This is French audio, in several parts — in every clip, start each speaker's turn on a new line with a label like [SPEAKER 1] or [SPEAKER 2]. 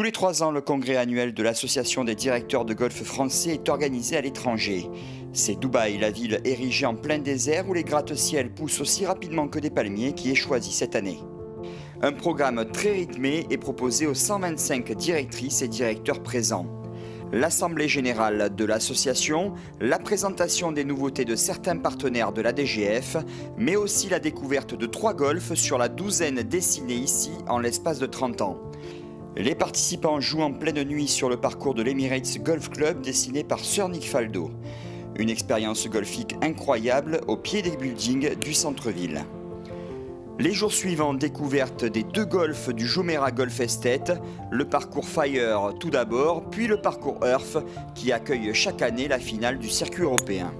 [SPEAKER 1] Tous les 3 ans, le congrès annuel de l'Association des directeurs de golf français est organisé à l'étranger. C'est Dubaï, la ville érigée en plein désert où les gratte-ciel poussent aussi rapidement que des palmiers, qui est choisi cette année. Un programme très rythmé est proposé aux 125 directrices et directeurs présents. L'assemblée générale de l'association, la présentation des nouveautés de certains partenaires de la DGF, mais aussi la découverte de 3 golfs sur la douzaine dessinés ici en l'espace de 30 ans. Les participants jouent en pleine nuit sur le parcours de l'Emirates Golf Club dessiné par Sir Nick Faldo. Une expérience golfique incroyable au pied des buildings du centre-ville. Les jours suivants, découverte des 2 golfs du Jumeirah Golf Estate, le parcours Fire tout d'abord, puis le parcours Earth qui accueille chaque année la finale du circuit européen.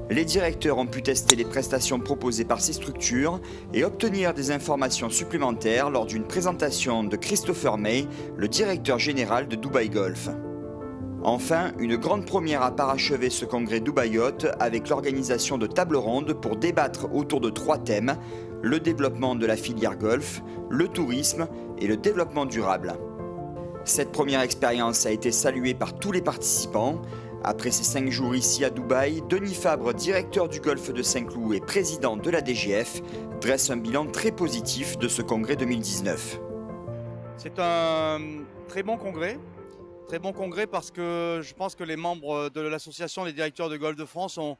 [SPEAKER 1] Les directeurs ont pu tester les prestations proposées par ces structures et obtenir des informations supplémentaires lors d'une présentation de Christopher May, le directeur général de Dubai Golf. Enfin, une grande première a parachevé ce congrès Dubai Yacht avec l'organisation de tables rondes pour débattre autour de 3 thèmes, le développement de la filière golf, le tourisme et le développement durable. Cette première expérience a été saluée par tous les participants. Après ces 5 jours ici à Dubaï, Denis Fabre, directeur du golfe de Saint-Cloud et président de la DGF, dresse un bilan très positif de ce congrès 2019.
[SPEAKER 2] C'est un très bon congrès parce que je pense que les membres de l'association des directeurs de golf de France ont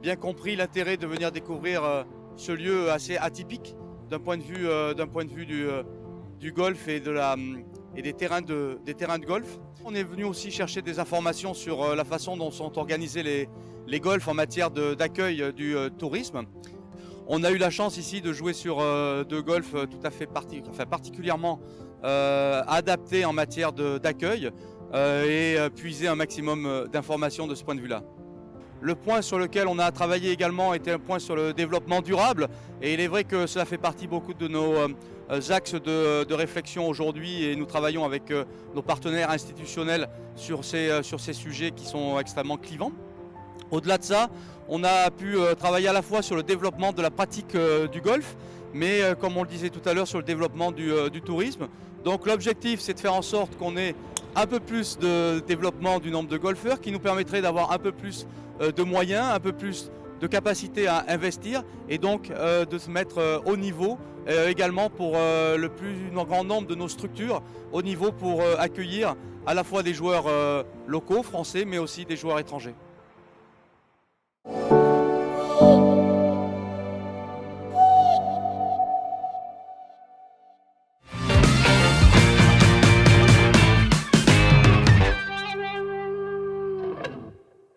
[SPEAKER 2] bien compris l'intérêt de venir découvrir ce lieu assez atypique d'un point de vue du golf et des terrains de golf. On est venu aussi chercher des informations sur la façon dont sont organisés les golfs en matière d'accueil du tourisme. On a eu la chance ici de jouer sur 2 golfs tout à fait particulièrement adaptés en matière d'accueil et puiser un maximum d'informations de ce point de vue-là. Le point sur lequel on a travaillé également était un point sur le développement durable et il est vrai que cela fait partie beaucoup de nos axes de réflexion aujourd'hui et nous travaillons avec nos partenaires institutionnels sur ces sujets qui sont extrêmement clivants. Au-delà de ça, on a pu travailler à la fois sur le développement de la pratique du golf, mais comme on le disait tout à l'heure, sur le développement du tourisme. Donc l'objectif, c'est de faire en sorte qu'on ait un peu plus de développement du nombre de golfeurs qui nous permettrait d'avoir un peu plus de moyens, un peu plus de capacité à investir et donc de se mettre au niveau également pour le plus grand nombre de nos structures, au niveau pour accueillir à la fois des joueurs locaux, français, mais aussi des joueurs étrangers.